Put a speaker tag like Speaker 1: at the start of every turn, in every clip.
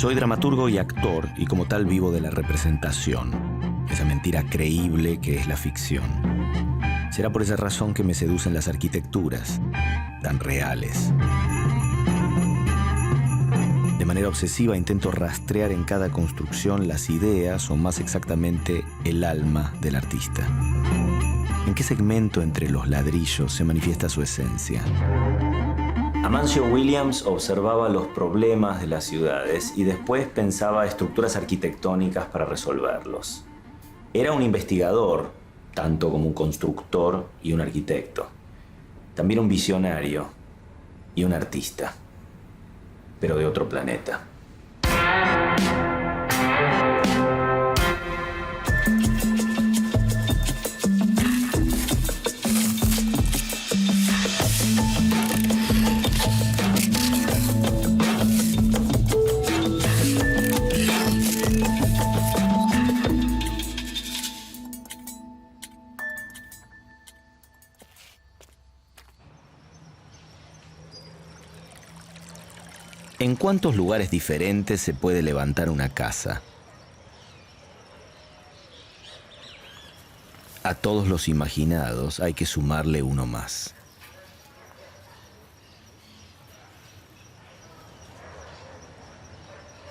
Speaker 1: Soy dramaturgo y actor, y como tal vivo de la representación, esa mentira creíble que es la ficción. Será por esa razón que me seducen las arquitecturas, tan reales. De manera obsesiva intento rastrear en cada construcción las ideas, o más exactamente, el alma del artista. ¿En qué segmento entre los ladrillos se manifiesta su esencia? Amancio Williams observaba los problemas de las ciudades y después pensaba estructuras arquitectónicas para resolverlos. Era un investigador, tanto como un constructor y un arquitecto. También un visionario y un artista, pero de otro planeta. ¿En cuántos lugares diferentes se puede levantar una casa? A todos los imaginados hay que sumarle uno más.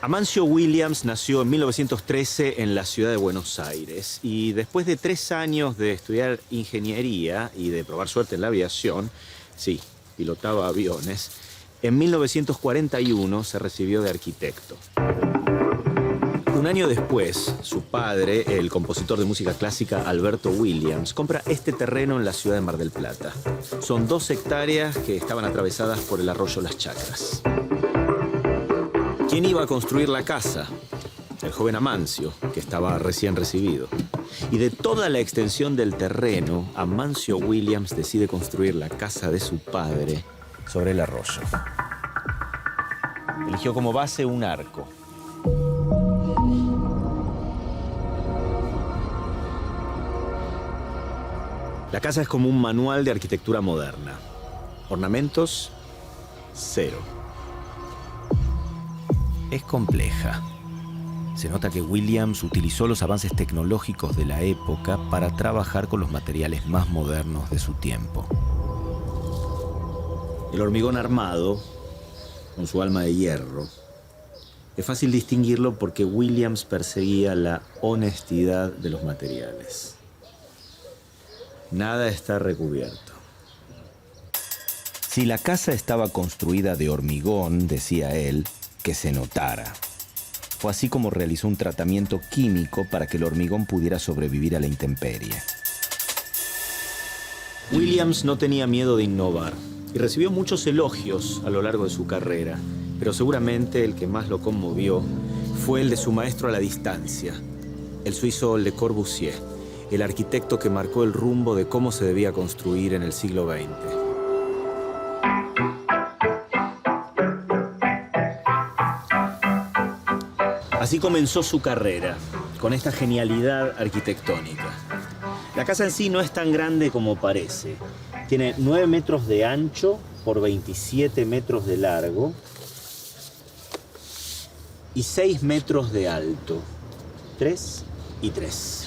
Speaker 1: Amancio Williams nació en 1913 en la ciudad de Buenos Aires y después de 3 años de estudiar ingeniería y de probar suerte en la aviación, sí, pilotaba aviones, en 1941 se recibió de arquitecto. Un año después, su padre, el compositor de música clásica Alberto Williams, compra este terreno en la ciudad de Mar del Plata. Son 2 hectáreas que estaban atravesadas por el arroyo Las Chacras. ¿Quién iba a construir la casa? El joven Amancio, que estaba recién recibido. Y de toda la extensión del terreno, Amancio Williams decide construir la casa de su padre sobre el arroyo. Eligió como base un arco. La casa es como un manual de arquitectura moderna. Ornamentos, 0. Es compleja. Se nota que Williams utilizó los avances tecnológicos de la época para trabajar con los materiales más modernos de su tiempo. El hormigón armado, con su alma de hierro, es fácil distinguirlo porque Williams perseguía la honestidad de los materiales. Nada está recubierto. Si la casa estaba construida de hormigón, decía él, que se notara. Fue así como realizó un tratamiento químico para que el hormigón pudiera sobrevivir a la intemperie. Williams no tenía miedo de innovar y recibió muchos elogios a lo largo de su carrera, pero seguramente el que más lo conmovió fue el de su maestro a la distancia, el suizo Le Corbusier, el arquitecto que marcó el rumbo de cómo se debía construir en el siglo XX. Así comenzó su carrera, con esta genialidad arquitectónica. La casa en sí no es tan grande como parece. Tiene 9 metros de ancho por 27 metros de largo y 6 metros de alto. 3 y 3.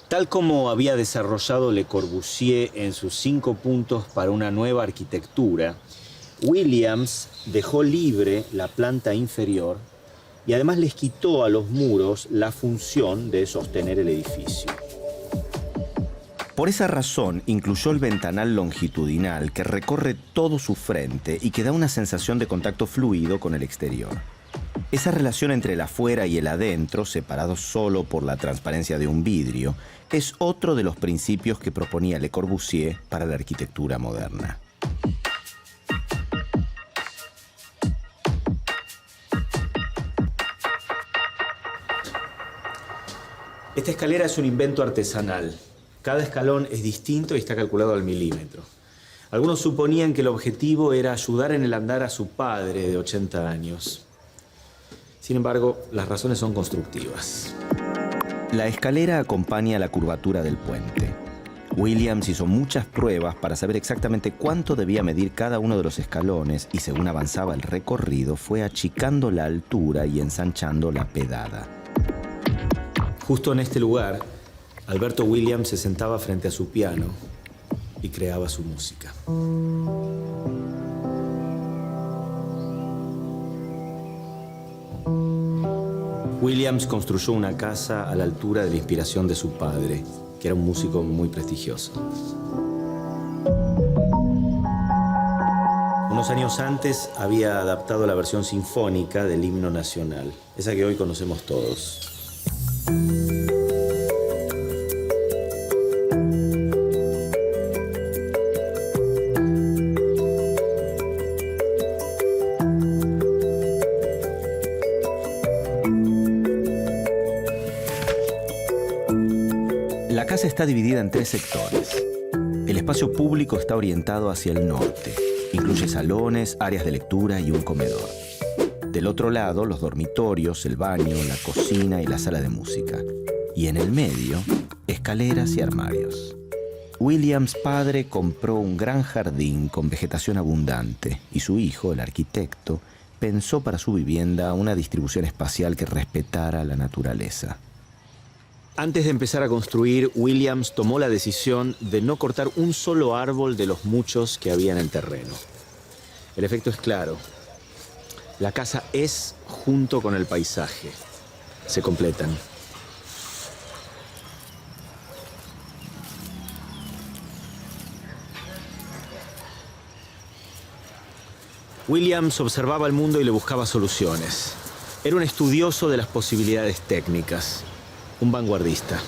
Speaker 1: Tal como había desarrollado Le Corbusier en sus 5 puntos para una nueva arquitectura, Williams dejó libre la planta inferior y además les quitó a los muros la función de sostener el edificio. Por esa razón, incluyó el ventanal longitudinal que recorre todo su frente y que da una sensación de contacto fluido con el exterior. Esa relación entre el afuera y el adentro, separados solo por la transparencia de un vidrio, es otro de los principios que proponía Le Corbusier para la arquitectura moderna. Esta escalera es un invento artesanal. Cada escalón es distinto y está calculado al milímetro. Algunos suponían que el objetivo era ayudar en el andar a su padre de 80 años. Sin embargo, las razones son constructivas. La escalera acompaña la curvatura del puente.
Speaker 2: Williams hizo muchas pruebas para saber exactamente cuánto debía medir cada uno de los escalones y según avanzaba el recorrido fue achicando la altura y ensanchando la pedada.
Speaker 1: Justo en este lugar, Alberto Williams se sentaba frente a su piano y creaba su música. Williams construyó una casa a la altura de la inspiración de su padre, que era un músico muy prestigioso. Unos años antes había adaptado la versión sinfónica del himno nacional, esa que hoy conocemos todos.
Speaker 2: La casa está dividida en 3 sectores. El espacio público está orientado hacia el norte. Incluye salones, áreas de lectura y un comedor. Del otro lado, los dormitorios, el baño, la cocina y la sala de música. Y en el medio, escaleras y armarios. Williams padre compró un gran jardín con vegetación abundante y su hijo, el arquitecto, pensó para su vivienda una distribución espacial que respetara la naturaleza.
Speaker 1: Antes de empezar a construir, Williams tomó la decisión de no cortar un solo árbol de los muchos que había en el terreno. El efecto es claro. La casa es junto con el paisaje. Se completan. Williams observaba el mundo y le buscaba soluciones. Era un estudioso de las posibilidades técnicas. Un vanguardista.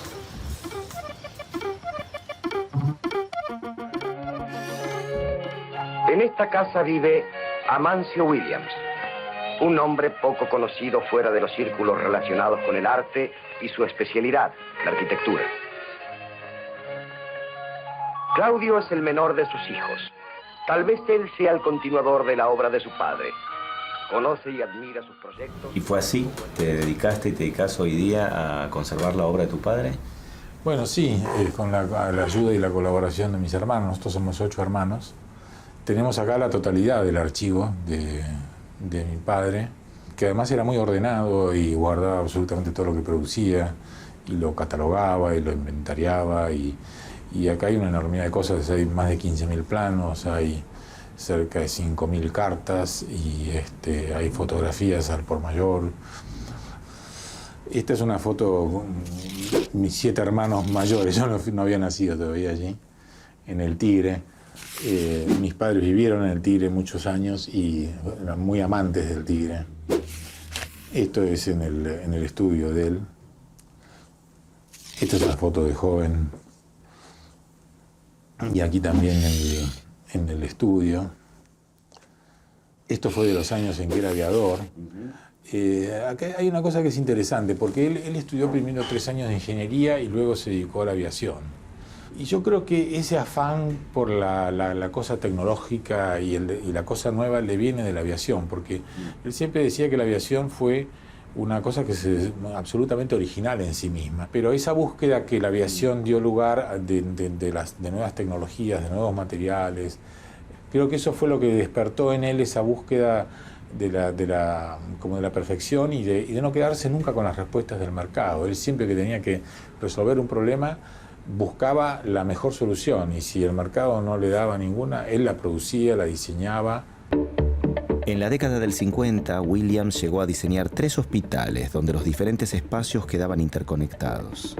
Speaker 3: En esta casa vive Amancio Williams, un hombre poco conocido fuera de los círculos relacionados con el arte y su especialidad, la arquitectura. Claudio es el menor de sus hijos. Tal vez él sea el continuador de la obra de su padre. Conoce y admira sus proyectos.
Speaker 1: ¿Y fue así? ¿Te dedicaste y te dedicas hoy día a conservar la obra de tu padre?
Speaker 4: Bueno, sí, con la ayuda y la colaboración de mis hermanos. Nosotros somos 8 hermanos. Tenemos acá la totalidad del archivo de mi padre, que además era muy ordenado y guardaba absolutamente todo lo que producía, y lo catalogaba y lo inventariaba. Y acá hay una enormidad de cosas, hay más de 15.000 planos, hay cerca de 5.000 cartas y hay fotografías al por mayor. Esta es una foto con mis 7 hermanos mayores, yo no había nacido todavía allí, en el Tigre. Mis padres vivieron en el Tigre muchos años y eran muy amantes del Tigre. Esto es en el estudio de él. Esta es una foto de joven. Y aquí también en el estudio. Esto fue de los años en que era aviador. Acá hay una cosa que es interesante, porque él estudió primero 3 años de ingeniería y luego se dedicó a la aviación. Y yo creo que ese afán por la cosa tecnológica y la cosa nueva le viene de la aviación, porque él siempre decía que la aviación fue una cosa que es absolutamente original en sí misma. Pero esa búsqueda que la aviación dio lugar de nuevas tecnologías, de nuevos materiales, creo que eso fue lo que despertó en él esa búsqueda como de la perfección y de no quedarse nunca con las respuestas del mercado. Él siempre que tenía que resolver un problema buscaba la mejor solución y si el mercado no le daba ninguna, él la producía, la diseñaba.
Speaker 2: En la década del 50, Williams llegó a diseñar 3 hospitales donde los diferentes espacios quedaban interconectados.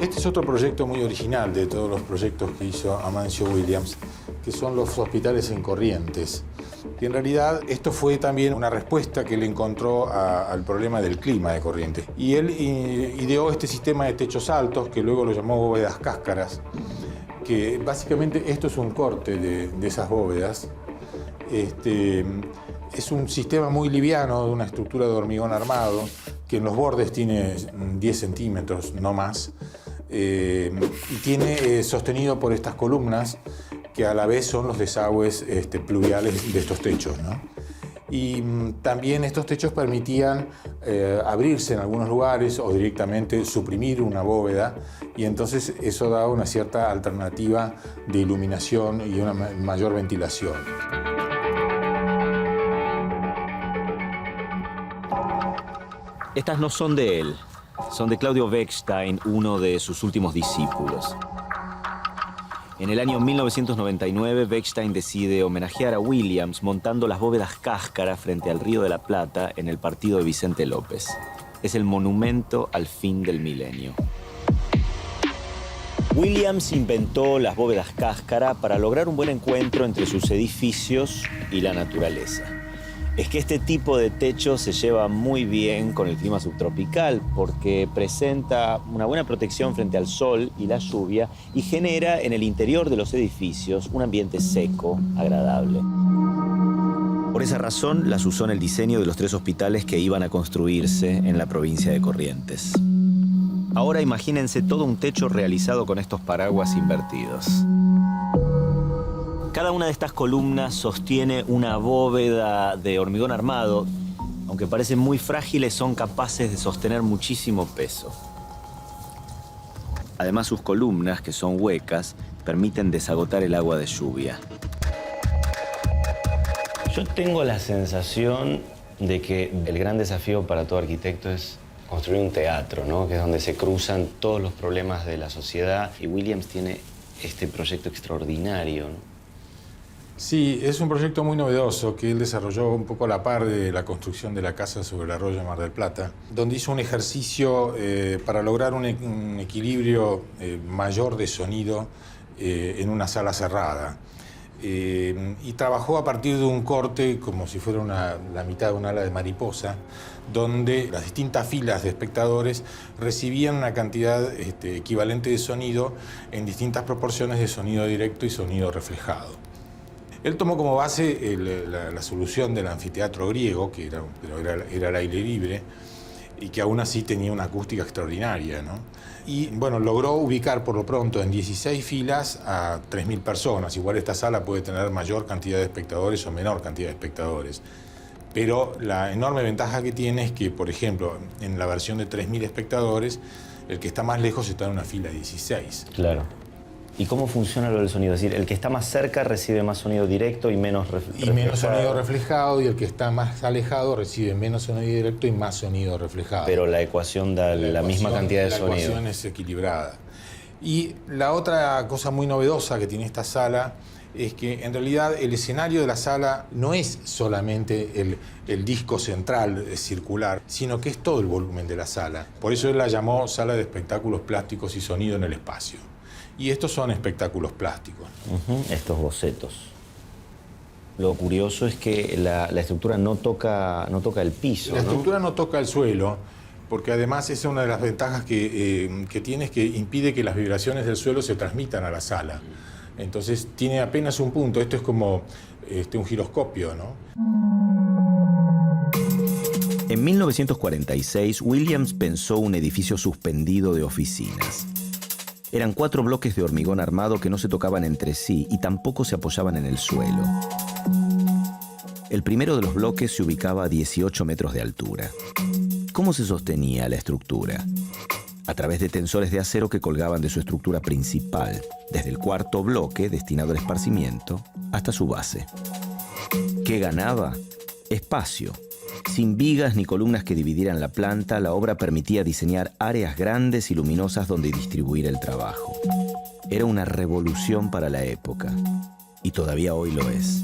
Speaker 4: Este es otro proyecto muy original de todos los proyectos que hizo Amancio Williams, que son los hospitales en Corrientes. Y en realidad esto fue también una respuesta que él encontró al problema del clima de Corrientes. Y él ideó este sistema de techos altos, que luego lo llamó bóvedas cáscaras, que básicamente esto es un corte de esas bóvedas. Es un sistema muy liviano, de una estructura de hormigón armado, que en los bordes tiene 10 centímetros, no más, y tiene sostenido por estas columnas, que a la vez son los desagües pluviales de estos techos, ¿no? Y también estos techos permitían abrirse en algunos lugares o directamente suprimir una bóveda, y entonces eso daba una cierta alternativa de iluminación y una mayor ventilación.
Speaker 1: Estas no son de él, son de Claudio Bechstein, uno de sus últimos discípulos. En el año 1999, Bechstein decide homenajear a Williams montando las bóvedas Cáscara frente al Río de la Plata en el partido de Vicente López. Es el monumento al fin del milenio. Williams inventó las bóvedas Cáscara para lograr un buen encuentro entre sus edificios y la naturaleza. Es que este tipo de techo se lleva muy bien con el clima subtropical porque presenta una buena protección frente al sol y la lluvia y genera en el interior de los edificios un ambiente seco, agradable. Por esa razón las usó en el diseño de los 3 hospitales que iban a construirse en la provincia de Corrientes. Ahora imagínense todo un techo realizado con estos paraguas invertidos. Cada una de estas columnas sostiene una bóveda de hormigón armado. Aunque parecen muy frágiles, son capaces de sostener muchísimo peso. Además, sus columnas, que son huecas, permiten desagotar el agua de lluvia. Yo tengo la sensación de que el gran desafío para todo arquitecto es construir un teatro, ¿no? Que es donde se cruzan todos los problemas de la sociedad. Y Williams tiene este proyecto extraordinario, ¿no?
Speaker 4: Sí, es un proyecto muy novedoso que él desarrolló un poco a la par de la construcción de la casa sobre el arroyo de Mar del Plata, donde hizo un ejercicio para lograr un equilibrio mayor de sonido en una sala cerrada. Y trabajó a partir de un corte como si fuera la mitad de un ala de mariposa, donde las distintas filas de espectadores recibían una cantidad equivalente de sonido en distintas proporciones de sonido directo y sonido reflejado. Él tomó como base la solución del anfiteatro griego, que era al aire libre, y que aún así tenía una acústica extraordinaria, ¿no? Y bueno, logró ubicar por lo pronto en 16 filas a 3.000 personas. Igual esta sala puede tener mayor cantidad de espectadores o menor cantidad de espectadores. Pero la enorme ventaja que tiene es que, por ejemplo, en la versión de 3.000 espectadores, el que está más lejos está en una fila de 16.
Speaker 1: Claro. ¿Y cómo funciona lo del sonido? Es decir, el que está más cerca recibe más sonido directo y menos reflejado.
Speaker 4: Y menos sonido reflejado, y el que está más alejado recibe menos sonido directo y más sonido reflejado.
Speaker 1: Pero la ecuación da la misma cantidad de sonido.
Speaker 4: La ecuación es equilibrada. Y la otra cosa muy novedosa que tiene esta sala es que en realidad el escenario de la sala no es solamente el disco central circular, sino que es todo el volumen de la sala. Por eso él la llamó Sala de Espectáculos Plásticos y Sonido en el Espacio. Y estos son espectáculos plásticos.
Speaker 1: Estos bocetos. Lo curioso es que la estructura no toca el piso,
Speaker 4: La estructura no toca el suelo, porque además esa es una de las ventajas que tiene, es que impide que las vibraciones del suelo se transmitan a la sala. Entonces tiene apenas un punto. Esto es como un giroscopio, ¿no?
Speaker 2: En 1946, Williams pensó un edificio suspendido de oficinas. Eran 4 bloques de hormigón armado que no se tocaban entre sí y tampoco se apoyaban en el suelo. El primero de los bloques se ubicaba a 18 metros de altura. ¿Cómo se sostenía la estructura? A través de tensores de acero que colgaban de su estructura principal, desde el 4.º bloque, destinado al esparcimiento, hasta su base. ¿Qué ganaba? Espacio. Sin vigas ni columnas que dividieran la planta, la obra permitía diseñar áreas grandes y luminosas donde distribuir el trabajo. Era una revolución para la época, y todavía hoy lo es.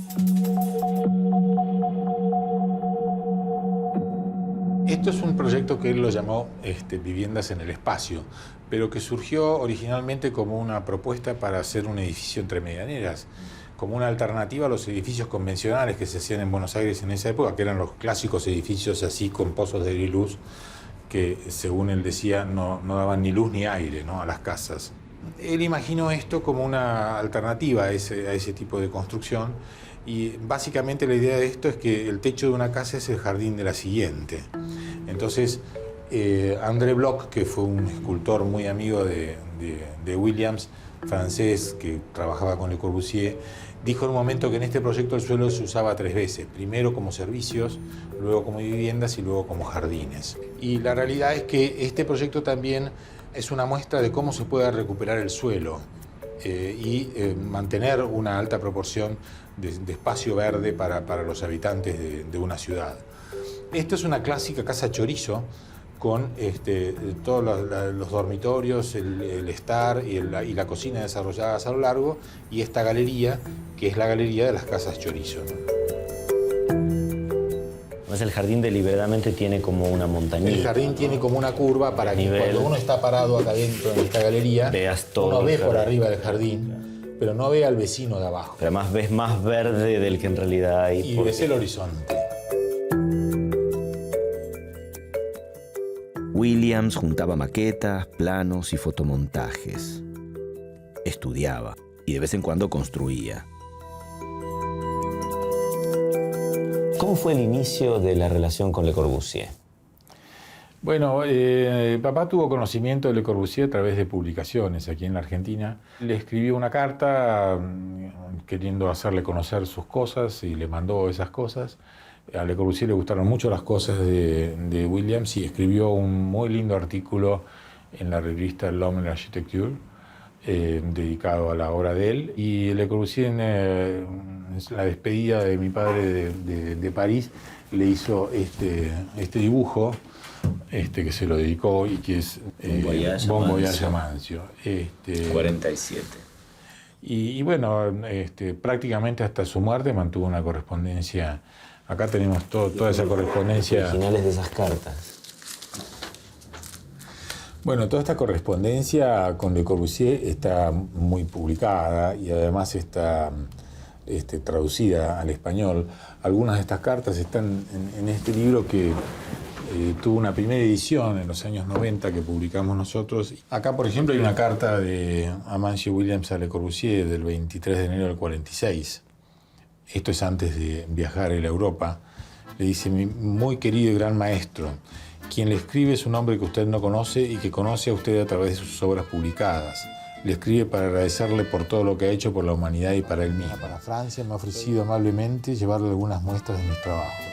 Speaker 4: Esto es un proyecto que él lo llamó Viviendas en el Espacio, pero que surgió originalmente como una propuesta para hacer un edificio entre medianeras, como una alternativa a los edificios convencionales que se hacían en Buenos Aires en esa época, que eran los clásicos edificios así con pozos de luz que, según él decía, no daban ni luz ni aire, ¿no?, a las casas. Él imaginó esto como una alternativa a ese tipo de construcción, y básicamente la idea de esto es que el techo de una casa es el jardín de la siguiente. Entonces, André Bloch, que fue un escultor muy amigo de Williams, francés, que trabajaba con Le Corbusier, dijo en un momento que en este proyecto el suelo se usaba 3 veces. Primero como servicios, luego como viviendas y luego como jardines. Y la realidad es que este proyecto también es una muestra de cómo se puede recuperar el suelo y mantener una alta proporción de espacio verde para los habitantes de una ciudad. Esta es una clásica casa chorizo con todos los dormitorios, el estar y la cocina desarrolladas a lo largo, y esta galería, que es la galería de las casas chorizo, ¿no?
Speaker 5: Además, el jardín deliberadamente tiene como una montañita.
Speaker 4: El jardín tiene como una curva para que cuando uno está parado acá dentro en esta galería,
Speaker 5: veas todo,
Speaker 4: uno ve por arriba del jardín, pero no ve al vecino de abajo.
Speaker 5: Pero además ves más verde del que en realidad hay.
Speaker 4: Y ves el horizonte.
Speaker 2: Williams juntaba maquetas, planos y fotomontajes. Estudiaba y de vez en cuando construía.
Speaker 5: ¿Cómo fue el inicio de la relación con Le Corbusier?
Speaker 4: Bueno, papá tuvo conocimiento de Le Corbusier a través de publicaciones aquí en la Argentina. Le escribió una carta queriendo hacerle conocer sus cosas y le mandó esas cosas. A Le Corbusier le gustaron mucho las cosas de Williams y escribió un muy lindo artículo en la revista L'Homme et l'Architecture, dedicado a la obra de él. Y Le Corbusier, en la despedida de mi padre de París, le hizo este dibujo que se lo dedicó y que es Bon Voyage Amancio.
Speaker 5: 47.
Speaker 4: Y bueno, prácticamente hasta su muerte mantuvo una correspondencia. Acá tenemos toda esa correspondencia.
Speaker 5: Originales de esas cartas.
Speaker 4: Bueno, toda esta correspondencia con Le Corbusier está muy publicada y además está traducida al español. Algunas de estas cartas están en este libro que tuvo una primera edición en los años 90 que publicamos nosotros. Acá, por ejemplo, hay una carta de Amancio Williams a Le Corbusier del 23 de enero del 46. Esto es antes de viajar a Europa. Le dice: mi muy querido y gran maestro, quien le escribe es un hombre que usted no conoce y que conoce a usted a través de sus obras publicadas. Le escribe para agradecerle por todo lo que ha hecho por la humanidad y para él mismo. Para Francia me ha ofrecido amablemente llevarle algunas muestras de mis trabajos.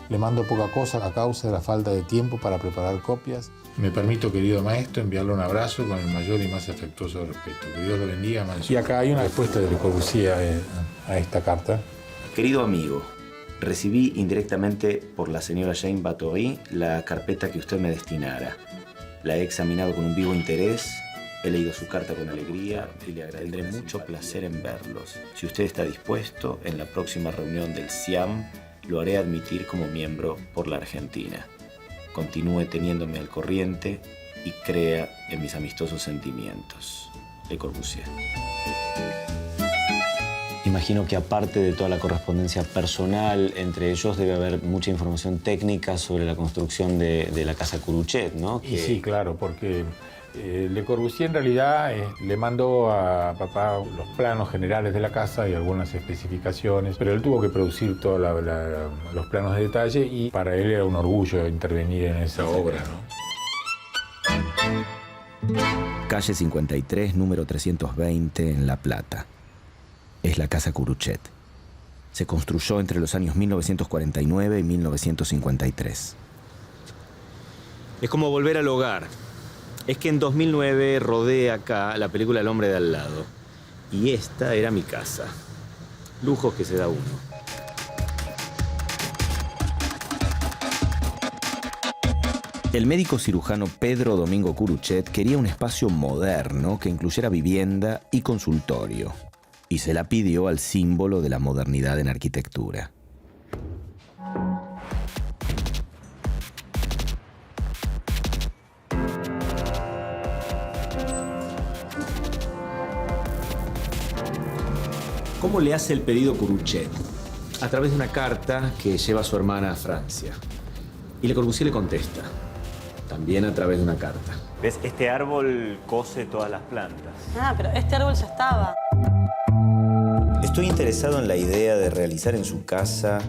Speaker 4: Le mando poca cosa a causa de la falta de tiempo para preparar copias. Me permito, querido maestro, enviarle un abrazo con el mayor y más afectuoso respeto. Que Dios lo bendiga, Amancio. Y acá hay una respuesta de Le Corbusier a esta carta.
Speaker 2: Querido amigo, recibí indirectamente por la señora Jane Batory la carpeta que usted me destinara. La he examinado con un vivo interés, he leído su carta con alegría y le agradeceré mucho placer en verlos. Si usted está dispuesto, en la próxima reunión del SIAM lo haré admitir como miembro por la Argentina. Continúe teniéndome al corriente y crea en mis amistosos sentimientos. Le Corbusier.
Speaker 5: Imagino que aparte de toda la correspondencia personal entre ellos, debe haber mucha información técnica sobre la construcción de la casa Curuchet, ¿no?
Speaker 4: Y sí, claro, porque Le Corbusier en realidad le mandó a papá los planos generales de la casa y algunas especificaciones, pero él tuvo que producir todos los planos de detalle y para él era un orgullo intervenir en esa obra, ¿no?
Speaker 2: Calle 53, número 320, en La Plata. Es la casa Curuchet. Se construyó entre los años 1949 y 1953.
Speaker 1: Es como volver al hogar. Es que en 2009 rodé acá la película El hombre de al lado. Y esta era mi casa. Lujos que se da uno.
Speaker 2: El médico cirujano Pedro Domingo Curuchet quería un espacio moderno que incluyera vivienda y consultorio. Y se la pidió al símbolo de la modernidad en arquitectura.
Speaker 1: ¿Cómo le hace el pedido Curuchet? A través de una carta que lleva a su hermana a Francia. Y Le Corbusier le contesta. También a través de una carta.
Speaker 5: ¿Ves? Este árbol cose todas las plantas.
Speaker 6: Ah, pero este árbol ya estaba.
Speaker 2: Estoy interesado en la idea de realizar en su casa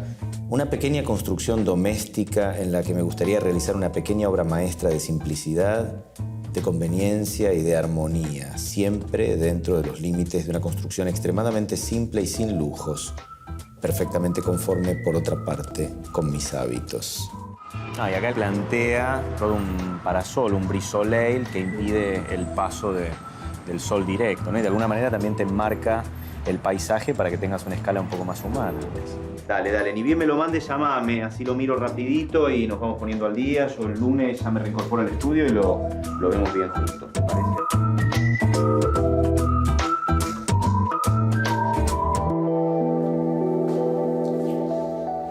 Speaker 2: Una pequeña construcción doméstica en la que me gustaría realizar una pequeña obra maestra de simplicidad, de conveniencia y de armonía, siempre dentro de los límites de una construcción extremadamente simple y sin lujos, perfectamente conforme, por otra parte, con mis hábitos.
Speaker 1: Y acá plantea todo un parasol, un brisoleil que impide el paso del sol directo, ¿no? Y de alguna manera también te enmarca el paisaje para que tengas una escala un poco más humana. Dale, ni bien me lo mandes, llámame, así lo miro rapidito y nos vamos poniendo al día. Yo el lunes ya me reincorporo al estudio y lo vemos bien juntos, ¿te parece?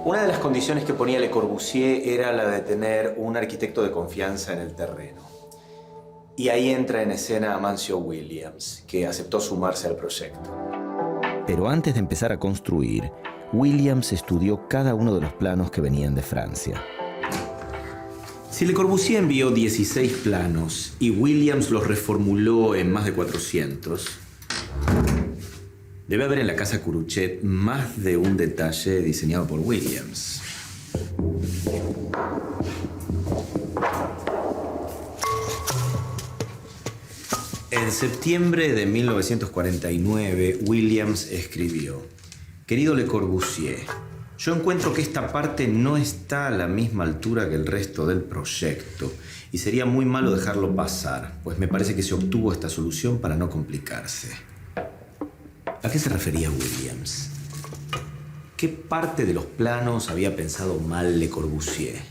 Speaker 2: Una de las condiciones que ponía Le Corbusier era la de tener un arquitecto de confianza en el terreno. Y ahí entra en escena Amancio Williams, que aceptó sumarse al proyecto. Pero antes de empezar a construir, Williams estudió cada uno de los planos que venían de Francia. Si Le Corbusier envió 16 planos y Williams los reformuló en más de 400, debe haber en la casa Curuchet más de un detalle diseñado por Williams. En septiembre de 1949, Williams escribió: Querido Le Corbusier, yo encuentro que esta parte no está a la misma altura que el resto del proyecto y sería muy malo dejarlo pasar, pues me parece que se obtuvo esta solución para no complicarse. ¿A qué se refería Williams? ¿Qué parte de los planos había pensado mal Le Corbusier?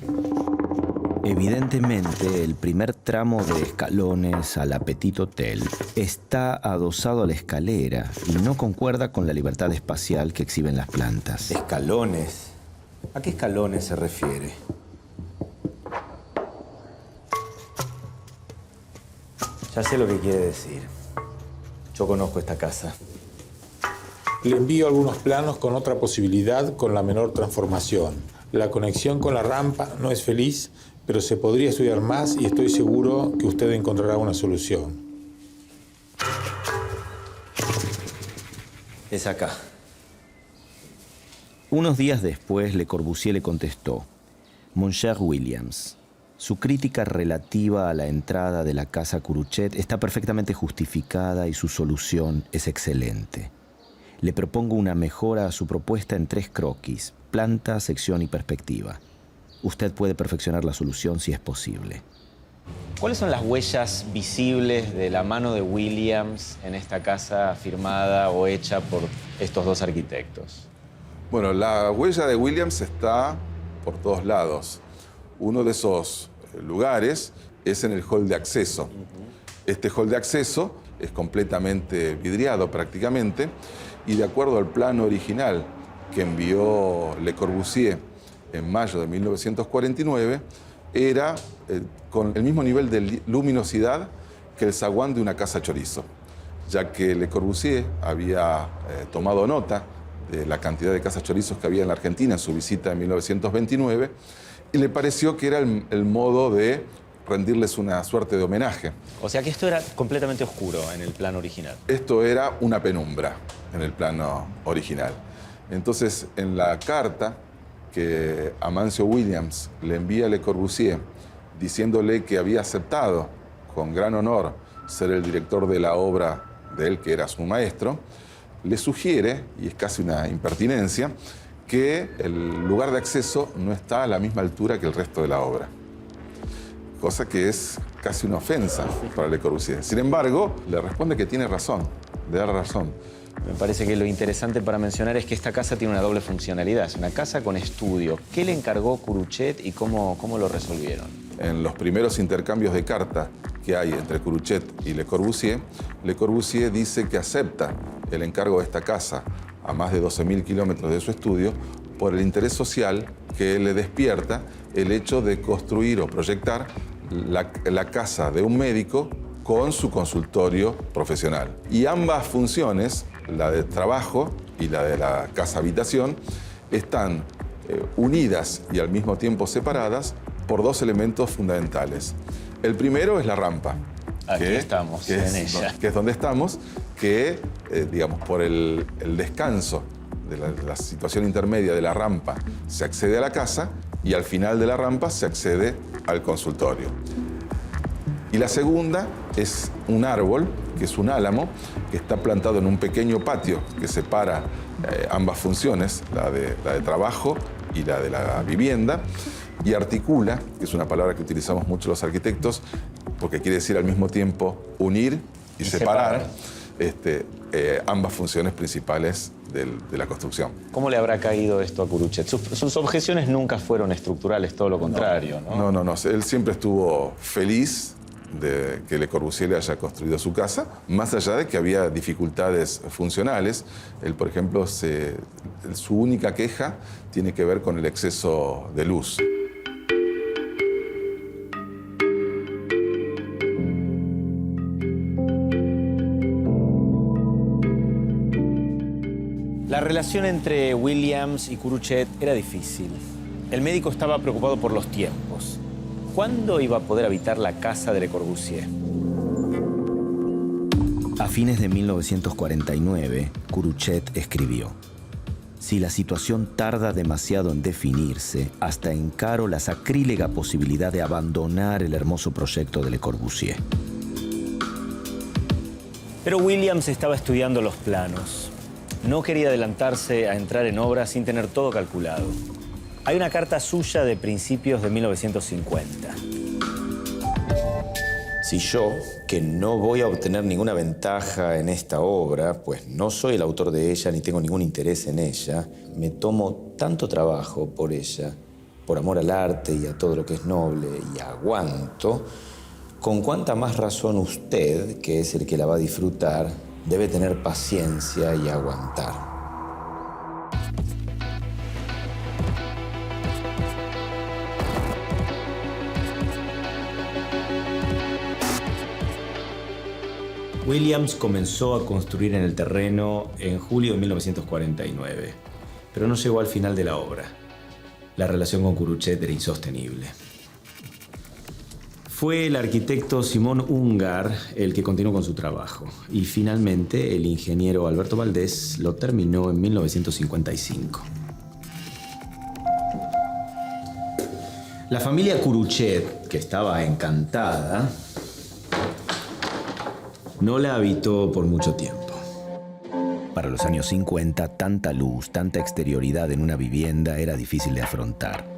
Speaker 2: Evidentemente, el primer tramo de escalones al Petit Hotel está adosado a la escalera y no concuerda con la libertad espacial que exhiben las plantas. ¿Escalones? ¿A qué escalones se refiere? Ya sé lo que quiere decir. Yo conozco esta casa.
Speaker 4: Le envío algunos planos con otra posibilidad, con la menor transformación. La conexión con la rampa no es feliz, pero se podría estudiar más y estoy seguro que usted encontrará una solución.
Speaker 2: Es acá. Unos días después, Le Corbusier le contestó: Mon cher Williams, su crítica relativa a la entrada de la casa Curuchet está perfectamente justificada y su solución es excelente. Le propongo una mejora a su propuesta en 3 croquis: planta, sección y perspectiva. Usted puede perfeccionar la solución si es posible.
Speaker 5: ¿Cuáles son las huellas visibles de la mano de Williams en esta casa firmada o hecha por estos dos arquitectos?
Speaker 6: Bueno, la huella de Williams está por todos lados. Uno de esos lugares es en el hall de acceso. Este hall de acceso es completamente vidriado prácticamente y de acuerdo al plano original que envió Le Corbusier en mayo de 1949, era con el mismo nivel de luminosidad que el zaguán de una casa chorizo, ya que Le Corbusier había tomado nota de la cantidad de casas chorizos que había en la Argentina en su visita en 1929 y le pareció que era el modo de rendirles una suerte de homenaje.
Speaker 5: O sea que esto era completamente oscuro en el plano original.
Speaker 6: Esto era una penumbra en el plano original. Entonces, en la carta que Amancio Williams le envía a Le Corbusier diciéndole que había aceptado con gran honor ser el director de la obra de él, que era su maestro, le sugiere, y es casi una impertinencia, que el lugar de acceso no está a la misma altura que el resto de la obra. Cosa que es casi una ofensa para Le Corbusier. Sin embargo, le responde que tiene razón, le da razón.
Speaker 5: Me parece que lo interesante para mencionar es que esta casa tiene una doble funcionalidad. Es una casa con estudio. ¿Qué le encargó Curuchet y cómo lo resolvieron?
Speaker 6: En los primeros intercambios de carta que hay entre Curuchet y Le Corbusier dice que acepta el encargo de esta casa a más de 12.000 kilómetros de su estudio por el interés social que le despierta el hecho de construir o proyectar la casa de un médico con su consultorio profesional. Y ambas funciones, la de trabajo y la de la casa-habitación, están unidas y al mismo tiempo separadas por 2 elementos fundamentales. El primero es la rampa.
Speaker 5: Aquí estamos, en ella.
Speaker 6: Que es donde estamos, que, digamos, por el descanso de la situación intermedia de la rampa, se accede a la casa y al final de la rampa se accede al consultorio. Y la segunda es un árbol, que es un álamo, que está plantado en un pequeño patio que separa ambas funciones, la de trabajo y la de la vivienda, y articula, que es una palabra que utilizamos mucho los arquitectos, porque quiere decir al mismo tiempo unir y separar ambas funciones principales de la construcción.
Speaker 5: ¿Cómo le habrá caído esto a Curuchet? Sus objeciones nunca fueron estructurales, todo lo contrario, ¿no?
Speaker 6: No. Él siempre estuvo feliz de que Le Corbusier le haya construido su casa, más allá de que había dificultades funcionales. Él, por ejemplo, su única queja tiene que ver con el exceso de luz.
Speaker 2: La relación entre Williams y Curuchet era difícil. El médico estaba preocupado por los tiempos. ¿Cuándo iba a poder habitar la casa de Le Corbusier? A fines de 1949, Curuchet escribió: si la situación tarda demasiado en definirse, hasta encaro la sacrílega posibilidad de abandonar el hermoso proyecto de Le Corbusier. Pero Williams estaba estudiando los planos. No quería adelantarse a entrar en obra sin tener todo calculado. Hay una carta suya de principios de 1950. Si yo, que no voy a obtener ninguna ventaja en esta obra, pues no soy el autor de ella ni tengo ningún interés en ella, me tomo tanto trabajo por ella, por amor al arte y a todo lo que es noble, y aguanto, con cuánta más razón usted, que es el que la va a disfrutar, debe tener paciencia y aguantar. Williams comenzó a construir en el terreno en julio de 1949, pero no llegó al final de la obra. La relación con Curuchet era insostenible. Fue el arquitecto Simón Ungar el que continuó con su trabajo, y finalmente el ingeniero Alberto Valdés lo terminó en 1955. La familia Curuchet, que estaba encantada, no la habitó por mucho tiempo. Para los años 50, tanta luz, tanta exterioridad en una vivienda era difícil de afrontar.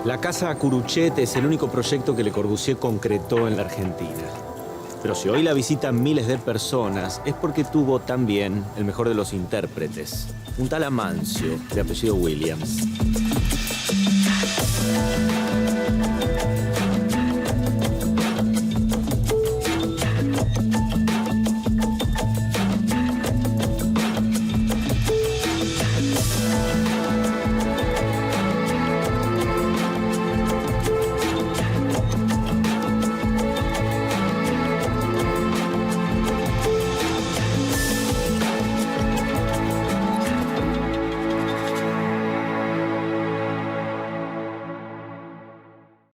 Speaker 2: La casa Curuchet es el único proyecto que Le Corbusier concretó en la Argentina. Pero si hoy la visitan miles de personas, es porque tuvo también el mejor de los intérpretes, un tal Amancio, de apellido Williams.